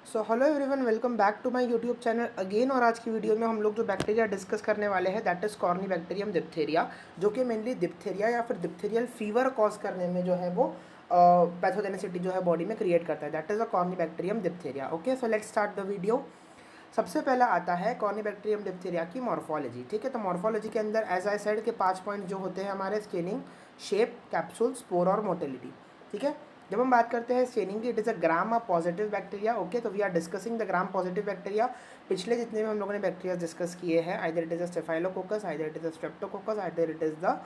So hello everyone, welcome back to my YouTube channel again. और आज की video में हम लोग जो बैक्टीरिया डिस्कस करने वाले हैं दैट इज़ कॉर्नीबैक्टीरियम डिप्थेरिया, जो कि मेनली डिप्थेरिया या फिर डिप्थेरियल फीवर कॉज करने में जो है वो पैथोजेनिसिटी जो है बॉडी में क्रिएट करता है। That is a Corynebacterium diphtheria. Okay, so let's start the video. सबसे पहला आता है कॉर्नीबैक्टीरियम डिप्थेरिया की मॉर्फोलॉजी। ठीक है, तो मॉर्फोलॉजी के अंदर एज आई सेड के 5 पॉइंट जो होते हैं हमारे स्केनिंग, शेप, कैप्सूल, स्पोर और मोटिलिटी। ठीक है, जब हम बात करते हैं स्टेनिंग की, it is a gram of positive bacteria. Okay, तो we are discussing the gram positive bacteria. पिछले जितने भी हम लोगों ने बैक्टीरिया डिस्कस किए हैं, either it is a staphylococcus, either it is a streptococcus, either it is the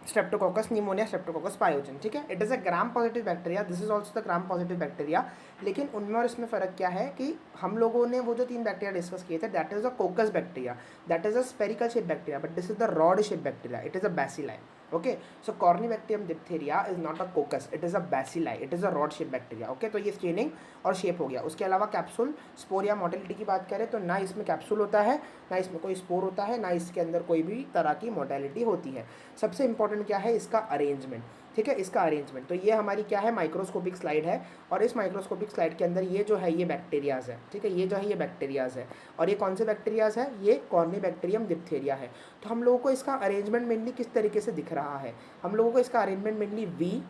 streptococcus pneumonia, streptococcus pyogenes. ठीक है, it is a gram positive bacteria, this is also the gram positive bacteria. लेकिन उनमें और इसमें फ़र्क क्या है कि हम लोगों ने वो जो 3 बैक्टीरिया डिस्कस किए थे that is a coccus bacteria, that is a spherical shape bacteria, but this is the rod shape bacteria, it is a bacilli. Okay, so Corynebacterium diphtheria is not a coccus, it is a bacilli, it is a rod shape bacteria. Okay, तो ये staining और shape हो गया। उसके अलावा capsule, spore या motility की बात करें तो ना इसमें कैप्सूल होता है, ना इसमें कोई स्पोर होता है, ना इसके अंदर कोई भी तरह की मोटिलिटी होती है। सबसे इंपॉर्टेंट क्या है, इसका अरेंजमेंट। ठीक है, इसका अरेंजमेंट। तो ये हमारी क्या है, माइक्रोस्कोपिक स्लाइड है, और इस माइक्रोस्कोपिक स्लाइड के अंदर ये जो है ये बैक्टीरियाज है। ठीक है, ये जो है ये बैक्टीरियाज है, और ये कौन से बैक्टीरियाज है, ये कॉर्नीबैक्टीरियम डिप्थेरिया है। तो हम लोगों को इसका अरेंजमेंट मेनली किस तरीके से दिख रहा है, हम लोगों को इसका arrangement mainly we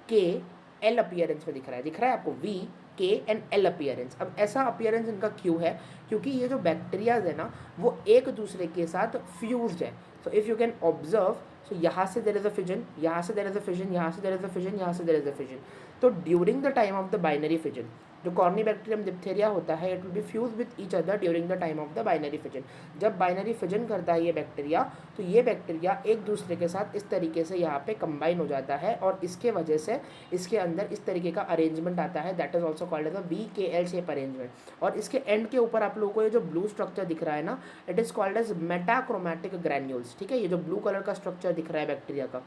K L appearance में दिख रहा है आपको, वी के एंड एल अपीयरेंस। अब ऐसा अपीयरेंस इनका क्यों है, क्योंकि ये जो बैक्टीरियाज है ना वो एक दूसरे के साथ फ्यूज्ड है। So if you can observe, so यहाँ से देयर इज अ फिजन, यहाँ से देयर इज अ फिजन, यहाँ से देयर इज अ फिजन, यहाँ से देयर इज अ फिजन। तो during the time of the binary fission, जो कॉर्नीबैक्टीरियम डिप्थेरिया होता है, it will B fuse with each other during the time of the binary fission. जब binary fission करता है ये बैक्टीरिया, तो ये बैक्टीरिया एक दूसरे के साथ इस तरीके से यहाँ पे कंबाइन हो जाता है, और इसके वजह से इसके अंदर इस तरीके का अरेंजमेंट आता है, that is also called as a B K L shape arrangement. और इसके एंड के ऊपर आप लोगों को ये जो ब्लू स्ट्रक्चर दिख रहा है ना, it is called as metachromatic granules. ठीक है, ये जो ब्लू कलर का स्ट्रक्चर दिख रहा है बैक्टीरिया का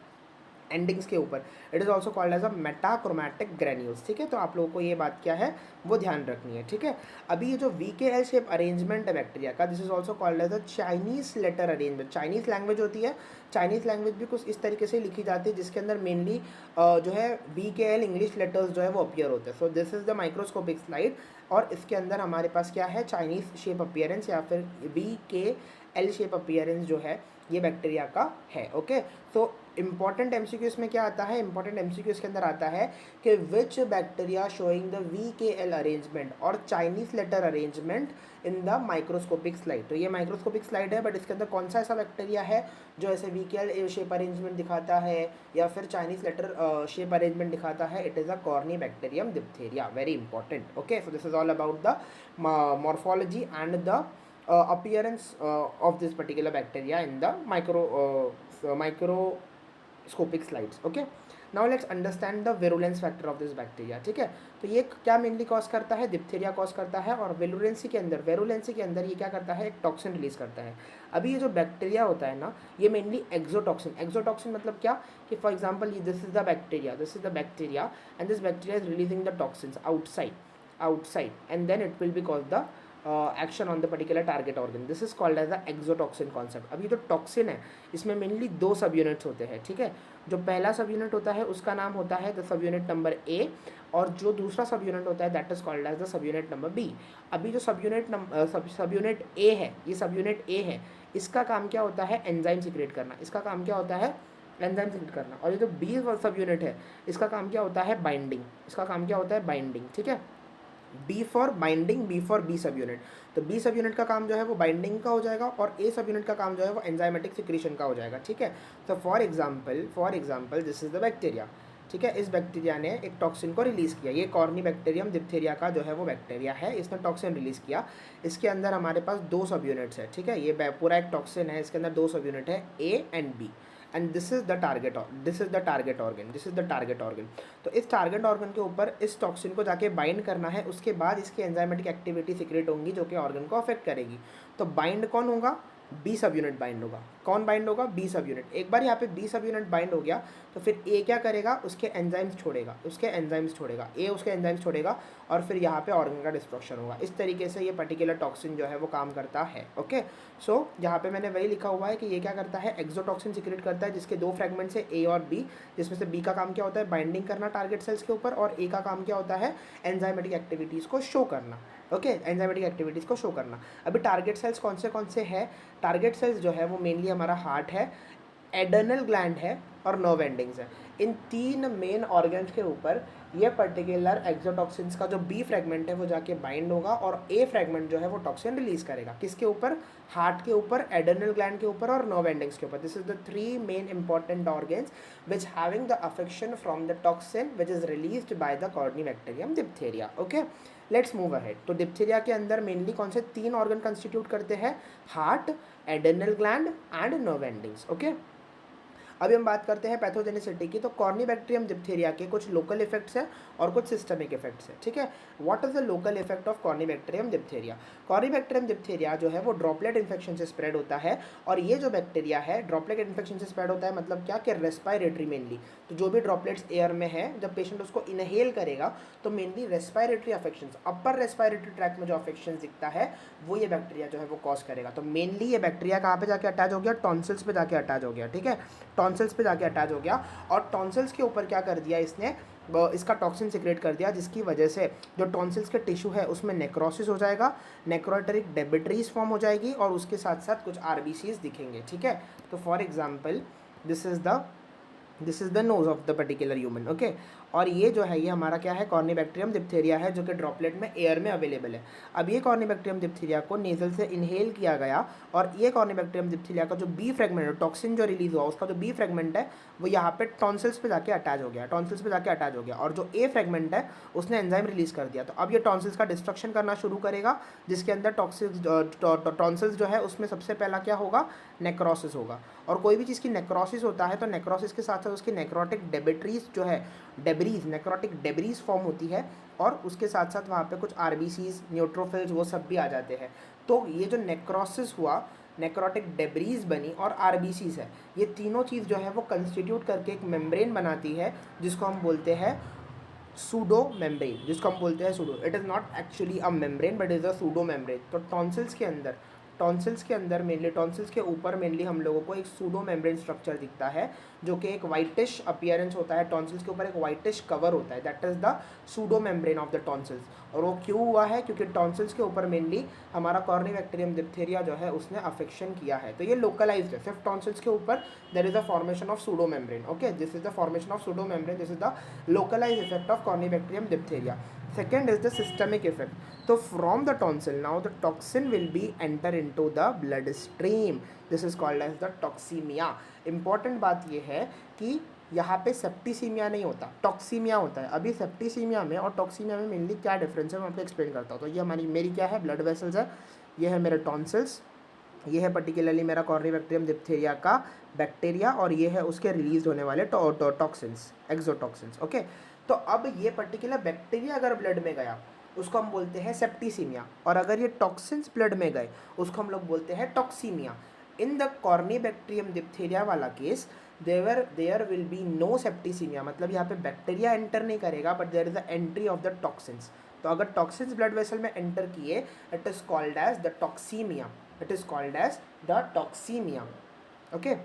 एंडिंग्स के ऊपर, it is also called as a metachromatic granules. ठीक है, तो आप लोगों को ये बात क्या है वो ध्यान रखनी है। ठीक है, अभी ये जो V K L shape arrangement है बैक्टीरिया का, this is also called as a Chinese letter arrangement. Chinese language होती है, चाइनीज लैंग्वेज भी कुछ इस तरीके से लिखी जाती है जिसके अंदर मेनली जो है we K L English letters जो है वो अपीयर होते हैं। सो this is the microscopic slide, और इसके अंदर हमारे पास क्या है, चाइनीज शेप अपीयरेंस या फिर we K L shape appearance जो है ये बैक्टीरिया का है। ओके, तो इंपॉर्टेंट एमसीक्यू इसमें क्या आता है, इंपॉर्टेंट एमसीक्यू इसके अंदर आता है कि which bacteria showing the V K L arrangement और Chinese letter arrangement in the microscopic slide. तो ये माइक्रोस्कोपिक स्लाइड है, बट इसके अंदर कौन सा ऐसा बैक्टीरिया है जो ऐसे we K L shape arrangement दिखाता है या फिर चाइनीज लेटर शेप अरेंजमेंट दिखाता है, it is a Corynebacterium diphtheria. Very important. Okay, so this is all about the morphology and the appearance of this particular bacteria in the microscopic slides. Okay, now let's understand the virulence factor of this bacteria. ठीक है, तो ये क्या mainly cause करता है, diphtheria cause करता है, और वेरुलेंसी के अंदर ये क्या करता है, एक टॉक्सिन रिलीज करता है। अभी ये जो बैक्टीरिया होता है ना, ये मेनली एक्सोटॉक्सिन मतलब क्या, कि for example this is the bacteria and this bacteria is releasing the toxins outside and then it will be cause the action on the particular target organ. This is called as the exotoxin concept. अब ये जो toxin है इसमें mainly 2 सब units होते हैं। ठीक है, जो पहला सब यूनिट होता है उसका नाम होता है the subunit number A, और जो दूसरा सब यूनिट होता है that is called as the subunit number B. अभी जो सब यूनिट ए है, ये सब यूनिट ए है, इसका काम क्या होता है, एंजाइम सीक्रेट करना। इसका काम क्या होता है, एंजाइम सीक्रेट करना। और ये जो बी सब यूनिट है, इसका काम क्या होता है, बाइंडिंग। ठीक है, B for binding, B for B subunit. तो बी सब यूनिट का काम जो है वो बाइंडिंग का हो जाएगा, और ए सब यूनिट का काम जो है वो एंजाइमेटिक सिक्रीशन का हो जाएगा। ठीक है, तो for example this is the bacteria. ठीक है, इस बैक्टीरिया ने एक टॉक्सिन को रिलीज़ किया, ये कॉर्नीबैक्टीरियम डिप्थेरिया का जो है वो बैक्टीरिया है, इसने टॉक्सिन रिलीज़ किया। इसके अंदर हमारे पास 2 सब यूनिट्स है। ठीक है, ये पूरा एक टॉक्सिन है, इसके अंदर 2 सब यूनिट है, A and B, and this is the target organ. तो इस टारगेट ऑर्गन के ऊपर इस टॉक्सिन को जाके बाइंड करना है, उसके बाद इसकी एंजाइमेटिक एक्टिविटी सीक्रेट होंगी जो कि ऑर्गन को अफेक्ट करेगी। तो बाइंड कौन होगा, बी सब यूनिट बाइंड होगा। कौन बाइंड होगा, बी सब यूनिट। एक बार यहाँ पे बी सब यूनिट बाइंड हो गया तो फिर ए क्या करेगा, उसके एंजाइम्स छोड़ेगा, ए उसके एंजाइम्स छोड़ेगा और फिर यहाँ पे ऑर्गन का डिस्ट्रक्शन होगा। इस तरीके से ये पर्टिकुलर टॉक्सिन जो है वो काम करता है। ओके, सो यहाँ पे मैंने वही लिखा हुआ है कि ये क्या करता है, एक्सोटॉक्सिन सिक्रेट करता है, जिसके दो फ्रेगमेंट्स है ए और बी, जिसमें से बी का काम क्या होता है, बाइंडिंग करना टारगेट सेल्स के ऊपर, और ए का काम क्या होता है, एंजाइमेटिक एक्टिविटीज़ को शो करना। ओके, एंजाइमेटिक एक्टिविटीज़ को शो करना। अभी टारगेट सेल्स कौन से हैं, टारगेट सेल्स जो है वो मेनली हमारा हार्ट है, एडर्नल ग्लैंड है और नर्व एंडिंग्स है। इन तीन मेन ऑर्गन्स के ऊपर ये पर्टिकुलर एक्सोटॉक्सिन्स का जो बी फ्रेगमेंट है वो जाके बाइंड होगा और ए फ्रेगमेंट जो है वो टॉक्सिन रिलीज करेगा। किसके ऊपर, हार्ट के ऊपर, एडर्नल ग्लैंड के ऊपर और नर्व एंडिंग्स के ऊपर। This is the three main important organs which having the affection from the toxin which is released by the Corynebacterium diphtheria. Okay, let's move ahead. तो डिप्थीरिया के अंदर मेनली कौन से तीन ऑर्गन कंस्टिट्यूट करते हैं, heart, adrenal gland and nerve endings. Okay, अभी हम बात करते हैं पैथोजेनिसिटी की। तो कॉर्निबैक्टीरियम डिप्थीरिया के कुछ लोकल इफेक्ट्स हैं और कुछ सिस्टमिक इफेक्ट्स हैं। ठीक है, what is the local effect of Corynebacterium diphtheria. Corynebacterium diphtheria जो है वो ड्रॉपलेट इन्फेक्शन से स्प्रेड होता है, और ये जो बैक्टीरिया है ड्रॉपलेट इन्फेक्शन से स्प्रेड होता है, मतलब क्या कि रेस्पायरेटरी मेनली। तो जो भी ड्रॉपलेट्स एयर में है, जब पेशेंट उसको इनहेल करेगा तो मेनली रेस्पायरेटरी अफेक्शंस, अपर रेस्पायरेटरी ट्रैक में जो अफेक्शन दिखता है वो ये बैक्टीरिया जो है वो कॉज करेगा। तो मेनली ये बैक्टीरिया कहाँ पे जाके अटैच हो गया, टॉन्सिल्स पे जाके अटैच हो गया। ठीक है, टॉन्सिल्स पे जाके अटैच हो गया और टॉन्सिल्स के ऊपर क्या कर दिया इसने, इसका टॉक्सिन सिक्रेट कर दिया, जिसकी वजह से जो टॉन्सिल्स के टिश्यू है उसमें नेक्रोसिस हो जाएगा, नेक्रोटिक डेबिटरीज फॉर्म हो जाएगी और उसके साथ साथ कुछ आरबीसीज दिखेंगे। ठीक है, तो for example this is the nose of the particular human. Okay, और ये जो है ये हमारा क्या है, कॉर्निबैक्टीरियम डिप्थीरिया है, जो कि ड्रॉपलेट में एयर में अवेलेबल है। अब ये कॉर्निबैक्टीरियम डिप्थीरिया को नेजल से इनहेल किया गया और ये कॉर्निबैक्टीरियम डिप्थीरिया का जो बी फ्रेगमेंट है, टॉक्सिन जो रिलीज हुआ उसका जो बी फ्रेगमेंट है वो यहाँ पे टॉन्सिल्स पे जाके अटैच हो गया, और जो ए फ्रेगमेंट है उसने एंजाइम रिलीज कर दिया। तो अब ये टॉन्सिल्स का डिस्ट्रक्शन करना शुरू करेगा, जिसके अंदर टॉन्सिल्स जो है उसमें सबसे पहला क्या होगा, नेक्रोसिस होगा। और कोई भी चीज़ की नेक्रोसिस होता है तो नेक्रोसिस के साथ साथ उसकी नेक्रोटिक डेबिटरीज जो है, नेक्रोटिक डेब्रीज फॉर्म होती है, और उसके साथ साथ वहाँ पे कुछ आरबीसीज, न्यूट्रोफिल्स वो सब भी आ जाते हैं। तो ये जो नेक्रोसिस हुआ, नेक्रोटिक डेब्रीज बनी और आरबीसीज है, ये तीनों चीज़ जो है वो कंस्टिट्यूट करके एक मेम्ब्रेन बनाती है, जिसको हम बोलते हैं pseudo membrane, it is not actually a membrane but is a pseudo membrane. तो टॉन्सिल्स के अंदर मेनली, टॉन्सिल्स के ऊपर मेनली हम लोगों को एक सूडो मेम्ब्रेन स्ट्रक्चर दिखता है, जो कि एक वाइटिश अपीयरेंस होता है। टॉन्सिल्स के ऊपर एक वाइटिश कवर होता है, that is the pseudo membrane of the tonsils. और वो क्यों हुआ है, क्योंकि टॉन्सिल्स के ऊपर मेनली हमारा कॉर्निबैक्टीरियम डिप्थीरिया जो है उसने अफेक्शन किया है। तो ये लोकलाइज्ड है, सिर्फ टॉन्सिल्स के ऊपर there is a formation of pseudo membrane. Okay, this is the formation of pseudo membrane, this is the localized effect of Corynebacterium diphtheria. Second is the systemic effect. So from the tonsil now the toxin will be enter into the blood stream. This is called as the toxemia. Important बात ये है कि यहाँ पे septicaemia नहीं होता, toxaemia होता है। अभी सेप्टिसीमिया में और टॉक्सीमिया में मेनली क्या डिफरेंस है मैं आपको एक्सप्लेन करता हूँ। तो ये मेरी क्या है, ब्लड वेसल्स है, ये है मेरे टॉन्सिल्स, ये है पर्टिकुलरली मेरा कॉर्निबैक्टीरियम डिप्थीरिया का बैक्टीरिया, और ये है उसके रिलीज होने वाले टॉक्सिन्स, एक्सोटॉक्सिन्स। ओके, तो अब ये पर्टिकुलर बैक्टीरिया अगर ब्लड में गया उसको हम बोलते हैं सेप्टिसीमिया, और अगर ये टॉक्सिन्स ब्लड में गए उसको हम लोग बोलते हैं toxaemia. In the Corynebacterium diphtheria वाला case there will be no septicaemia, मतलब यहाँ पे बैक्टीरिया एंटर नहीं करेगा but there is the entry of the toxins. तो अगर टॉक्सिन्स ब्लड वेसल में एंटर किए, it is called as the toxaemia. Okay,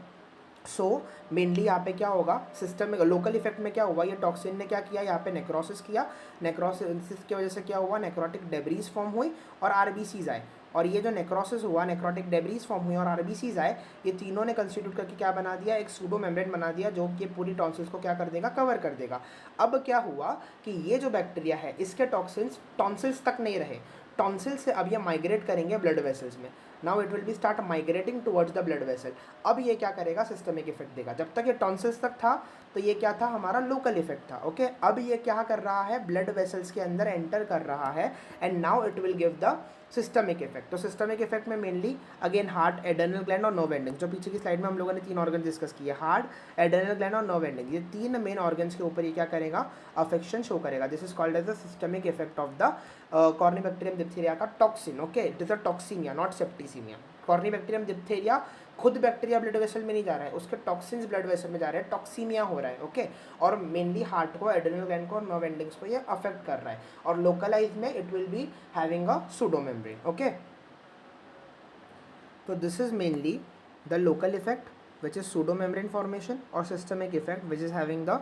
so mainly यहाँ पे क्या होगा, सिस्टम में लोकल इफेक्ट में क्या हुआ, ये टॉक्सिन ने क्या किया, यहाँ पे नेक्रोसिस किया, नेक्रोसिस की वजह से क्या हुआ, नेक्रोटिक डेब्रीज फॉर्म हुई और आरबीसीज आए। और ये जो नेक्रोसिस हुआ, नेक्रोटिक डेब्रीज फॉर्म हुई और आरबीसीज आए, ये तीनों ने कंस्टिट्यूट करके क्या बना दिया, एक सूडो मेम्ब्रेन बना दिया, जो कि पूरी टॉन्सिल्स को क्या कर देगा, कवर कर देगा। अब क्या हुआ कि ये जो बैक्टीरिया है इसके टॉक्सिन्स टॉन्सिल्स तक नहीं रहे, टॉन्सिल से अब ये माइग्रेट करेंगे ब्लड वेसल्स में। Now it will B start migrating towards the blood vessel. अब ये क्या करेगा, सिस्टमिक इफेक्ट देगा। जब तक ये टॉन्सिल्स तक था तो ये क्या था, हमारा लोकल इफेक्ट था। ओके, अब ये क्या कर रहा है, ब्लड वेसल्स के अंदर एंटर कर रहा है, and now it will give the systemic effect. तो सिस्टमिक इफेक्ट में mainly again heart, adrenal gland और नर्व एंडिंग, जो पीछे की स्लाइड में हम लोगों ने तीन ऑर्गन डिस्कस किए, हार्ट, एडर्नल ग्लैंड और नर्व एंडिंग, ये तीन मेन ऑर्गन्स के ऊपर ये क्या करेगा, अफेक्शन शो करेगा। This is called as the systemic effect of the Corynebacterium diphtheria का toxin, okay, it is a toxaemia not septicaemia. Corynebacterium diphtheria खुद बैक्टीरिया ब्लड वेसल में नहीं जा रहा है, उसके टॉक्सिन्स ब्लड वेसल में जा रहे हैं, टॉक्सीमिया हो रहा है, ओके। और मेनली हार्ट को, एड्रेनल ग्लैंड को और नर्व एंडिंग्स को ये अफेक्ट कर रहा है, और लोकलाइज में it will be having a pseudo membrane, okay. तो this is mainly the local effect which is pseudomembrane formation, or systemic effect which is having the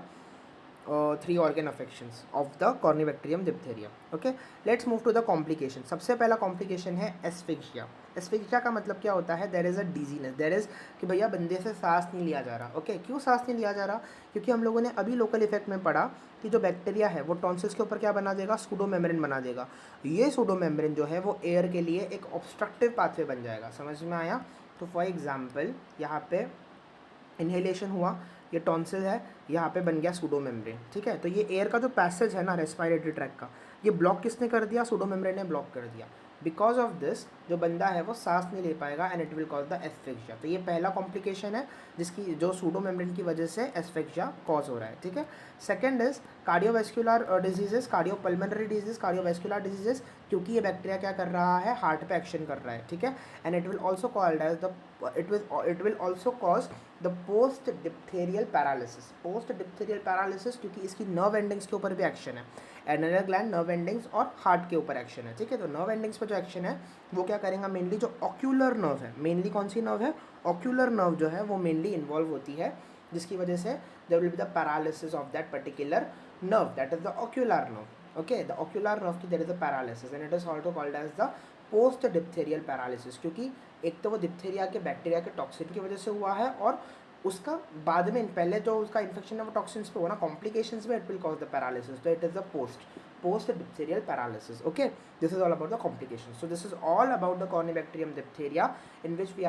three organ affections of the Corynebacterium diphtheria. Okay, let's move to the complication. सबसे पहला complication है asphyxia. Asphyxia का मतलब क्या होता है? There is a dizziness, there is कि भैया बंदे से सांस नहीं लिया जा रहा, ओके। क्यों सांस नहीं लिया जा रहा? क्योंकि हम लोगों ने अभी लोकल इफेक्ट में पढ़ा कि जो बैक्टीरिया है वो टॉन्सिल्स के ऊपर क्या बना देगा? सूडो मेम्ब्रेन बना देगा। ये सूडो मेम्ब्रेन जो है वो एयर के लिए एक ऑब्स्ट्रक्टिव पाथवे बन जाएगा। समझ में आया? तो फॉर एग्जाम्पल यहाँ पे इन्हेलेशन हुआ, ये टॉन्सिल है, यहाँ पे बन गया सूडो मेम्ब्रेन, ठीक है। तो ये एयर का जो पैसेज है ना रेस्पिरेटरी ट्रैक का, ये ब्लॉक किसने कर दिया? सूडो मेम्ब्रेन ने ब्लॉक कर दिया। बिकॉज ऑफ दिस जो बंदा है वो सांस नहीं ले पाएगा and it will cause the asphyxia. तो ये पहला कॉम्प्लिकेशन है जिसकी जो सूडो मेम्ब्रेन की वजह से एस्फिक्सिया कॉज हो रहा है, ठीक है। Second is cardiovascular diseases, cardiopulmonary disease, cardiovascular diseases, क्योंकि ये बैक्टीरिया क्या कर रहा है? हार्ट पे एक्शन कर रहा है, ठीक है। And it will also called as the it will also cause the post diphtherial paralysis, post diphtherial paralysis क्योंकि इसकी नर्व एंडिंग्स के ऊपर भी एक्शन है, एड्रेनल ग्लैंड, नर्व एंडिंग्स और हार्ट के ऊपर एक्शन है, ठीक है। तो नर्व एंडिंग्स पर जो एक्शन है वो क्या करेगा? मेनली जो ऑक्यूलर नर्व है, मेनली कौन सी नर्व है? ऑक्यूलर नर्व जो है वो मेनली इन्वॉल्व होती है, जिसकी वजह से there will be the paralysis of that particular nerve, that is the ocular nerve, okay. The ocular nerve की there is a paralysis and it is also called as the post diphtherial paralysis, क्योंकि एक तो वो diphtheria के bacteria के toxin की वजह से हुआ है, और उसका बाद में पहले जो उसका इन्फेक्शन है वो टॉक्सिन्स पे हुआ ना, कॉम्प्लिकेशंस में it will cause the paralysis. तो it is the post diphtherial paralysis, okay. This is all about the complications. So this is all about the Corynebacterium diphtheria, in which we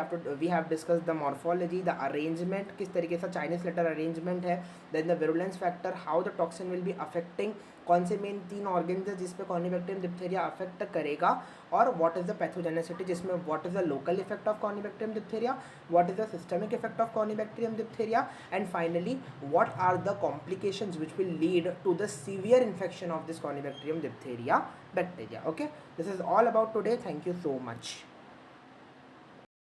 have discussed the morphology, the arrangement, किस तरीके से Chinese letter arrangement है, then the virulence factor, how the toxin will be affecting, कौन से main 3 organs है जिसपे Corynebacterium diphtheria affect करेगा, और व्हाट इज द पैथोजेनेसिटी, जिसमें what is the local effect of Corynebacterium diphtheria, what is the systemic effect of Corynebacterium diphtheria, and finally what are the complications which will lead to the severe infection of this Corynebacterium diphtheria bacteria, okay. This is all about today. Thank you so much.